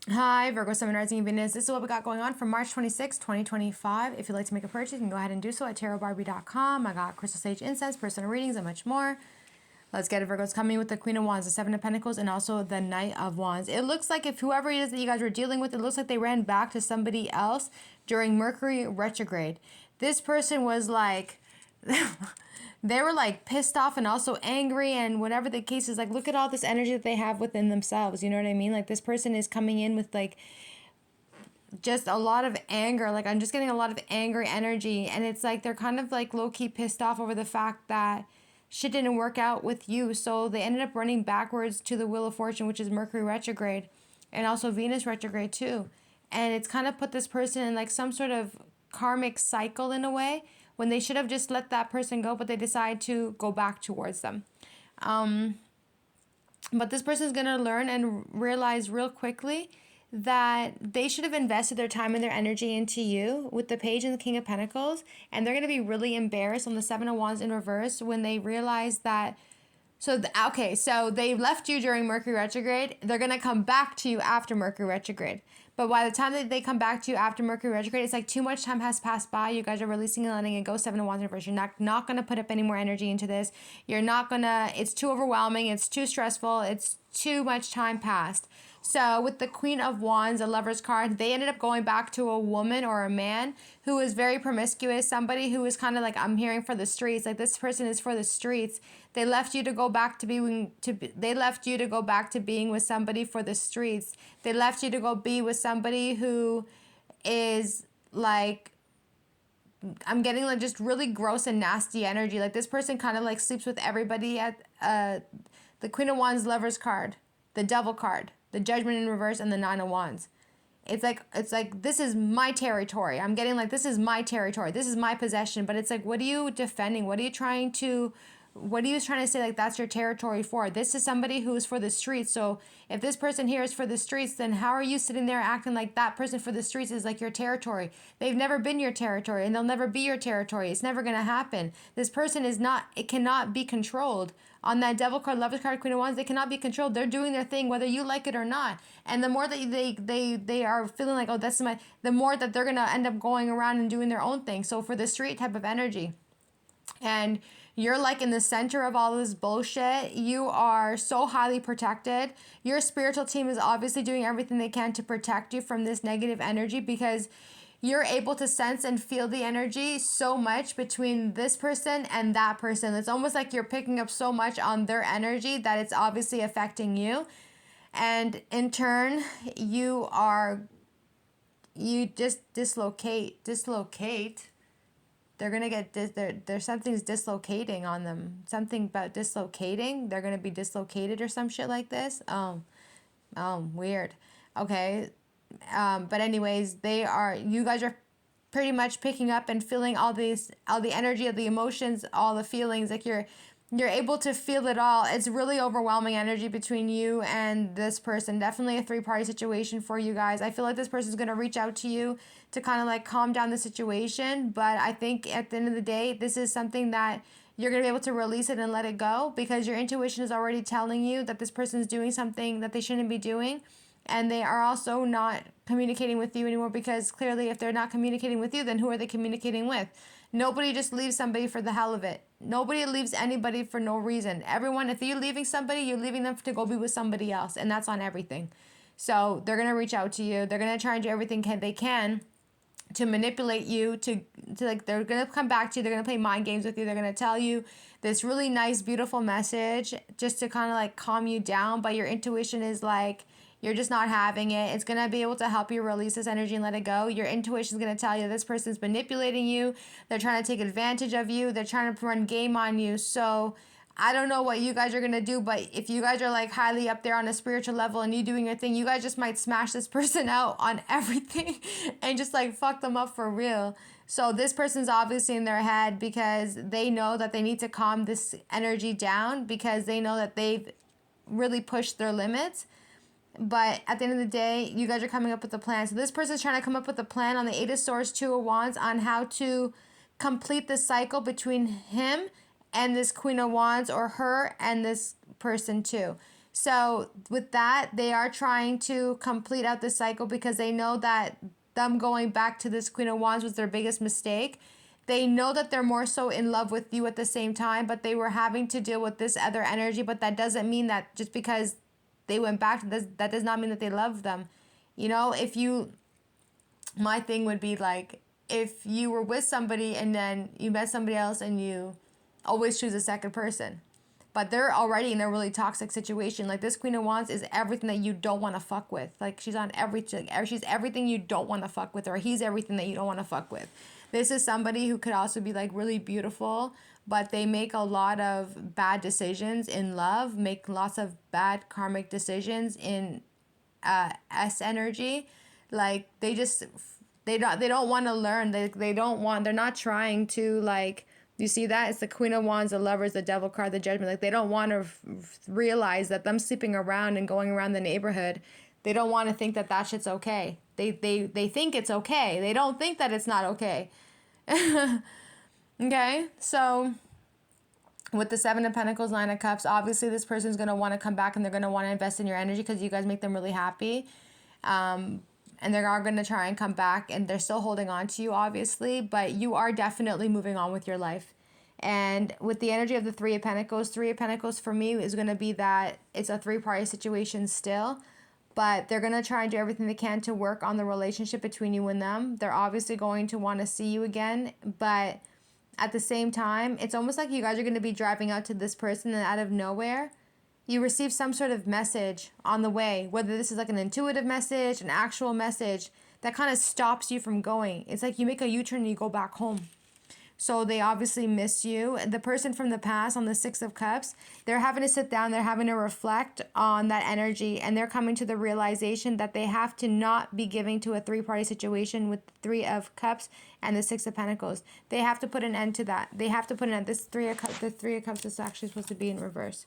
Hi, Virgo, Sun, Rising, and Venus. This is what we got going on for March 26, 2025. If you'd like to make a purchase, you can go ahead and do so at tarotbarbiecom. I got crystal sage incense, personal readings, and much more. Let's get it, Virgo's coming with the Queen of Wands, the Seven of Pentacles, and also the Knight of Wands. It looks like if whoever it is that you guys were dealing with, it looks like they ran back to somebody else during Mercury retrograde. This person was like... they were like pissed off and also angry and whatever the case is. Like, look at all this energy that they have within themselves. You know what I mean? Like, this person is coming in with like just a lot of anger. Like, I'm just getting a lot of angry energy, and it's like they're kind of like low-key pissed off over the fact that shit didn't work out with you. So they ended up running backwards to the Wheel of Fortune, which is Mercury retrograde, and also Venus retrograde too. And it's kind of put this person in like some sort of karmic cycle in a way, when they should have just let that person go, but they decide to go back towards them. But this person is going to learn and realize real quickly that they should have invested their time and their energy into you with the Page and the King of Pentacles. And they're going to be really embarrassed on the Seven of Wands in reverse when they realize that. So they left you during Mercury retrograde. They're going to come back to you after Mercury retrograde. But by the time that they come back to you after Mercury retrograde, it's like too much time has passed by. You guys are releasing and letting it go. Seven of Wands in reverse. You're not going to put up any more energy into this. You're not going to, it's too overwhelming. It's too stressful. It's too much time passed. So with the Queen of Wands, a Lover's card, they ended up going back to a woman or a man who was very promiscuous, somebody who was kind of like, I'm hearing for the streets, like this person is for the streets. They left you to go back to being with somebody for the streets. They left you to go be with somebody who is like, I'm getting like just really gross and nasty energy. Like this person kind of like sleeps with everybody at the Queen of Wands, Lover's card, the Devil card, the Judgment in reverse, and the Nine of Wands. It's like this is my territory. I'm getting like this is my territory. This is my possession. But it's like, what are you defending? What are you trying to say like that's your territory for? This is somebody who is for the streets. So if this person here is for the streets, then how are you sitting there acting like that person for the streets is like your territory? They've never been your territory, and they'll never be your territory. It's never going to happen. This person is not, it cannot be controlled. On that Devil card, Lover's card, Queen of Wands, they cannot be controlled. They're doing their thing whether you like it or not. And the more that they are feeling like, oh, that's my, the more that they're going to end up going around and doing their own thing. So for the street type of energy, and you're like in the center of all this bullshit. You are so highly protected. Your spiritual team is obviously doing everything they can to protect you from this negative energy, because you're able to sense and feel the energy so much between this person and that person. It's almost like you're picking up so much on their energy that it's obviously affecting you. And in turn, you just dislocate. They're going to get, there's something's dislocating on them. Something about dislocating. They're going to be dislocated or some shit like this. Weird. Okay. But anyways, you guys are pretty much picking up and feeling all the energy of the emotions, all the feelings, like you're able to feel it all. It's really overwhelming energy between you and this person. Definitely a three-party situation for you guys. I feel like this person is going to reach out to you to kind of like calm down the situation. But I think at the end of the day, this is something that you're going to be able to release it and let it go, because your intuition is already telling you that this person is doing something that they shouldn't be doing. And they are also not communicating with you anymore, because clearly if they're not communicating with you, then who are they communicating with? Nobody just leaves somebody for the hell of it. Nobody leaves anybody for no reason. Everyone, if you're leaving somebody, you're leaving them to go be with somebody else. And that's on everything. So they're going to reach out to you. They're going to try and do everything they can to manipulate you, to like, they're going to come back to you. They're going to play mind games with you. They're going to tell you this really nice, beautiful message just to kind of like calm you down. But your intuition is like, you're just not having it. It's going to be able to help you release this energy and let it go. Your intuition is going to tell you this person's manipulating you. They're trying to take advantage of you. They're trying to run game on you. So I don't know what you guys are going to do, but if you guys are like highly up there on a spiritual level and you doing your thing, you guys just might smash this person out on everything and just like fuck them up for real. So this person's obviously in their head because they know that they need to calm this energy down, because they know that they've really pushed their limits. But at the end of the day, you guys are coming up with a plan. So this person's trying to come up with a plan on the Eight of Swords, Two of Wands, on how to complete the cycle between him and this Queen of Wands, or her and this person too. So with that, they are trying to complete out this cycle because they know that them going back to this Queen of Wands was their biggest mistake. They know that they're more so in love with you at the same time, but they were having to deal with this other energy. But that doesn't mean that just because they went back to this, that does not mean that they love them. You know, my thing would be like, if you were with somebody and then you met somebody else and you always choose a second person, but they're already in a really toxic situation. Like this Queen of Wands is everything that you don't want to fuck with. Like she's on everything. She's everything you don't want to fuck with, or he's everything that you don't want to fuck with. This is somebody who could also be like really beautiful, but they make a lot of bad decisions in love, make lots of bad karmic decisions in S energy. Like they don't want to learn. They're not trying to like. You see that? It's the Queen of Wands, the Lovers, the Devil card, the Judgment. Like they don't want to realize that them sleeping around and going around the neighborhood, they don't want to think that that shit's okay. They think it's okay. They don't think that it's not okay. Okay? So with the Seven of Pentacles, Nine of Cups, obviously this person's going to want to come back and they're going to want to invest in your energy because you guys make them really happy. And they are going to try and come back and they're still holding on to you, obviously, but you are definitely moving on with your life. And with the energy of the Three of Pentacles for me is going to be that it's a three-party situation still, but they're going to try and do everything they can to work on the relationship between you and them. They're obviously going to want to see you again, but at the same time, it's almost like you guys are going to be driving out to this person and out of nowhere, you receive some sort of message on the way, whether this is like an intuitive message, an actual message that kind of stops you from going. It's like you make a U-turn and you go back home. So they obviously miss you. The person from the past on the Six of Cups, they're having to sit down, they're having to reflect on that energy, and they're coming to the realization that they have to not be giving to a three-party situation with the Three of Cups and the Six of Pentacles. They have to put an end to that. They have to put an end. The Three of Cups is actually supposed to be in reverse.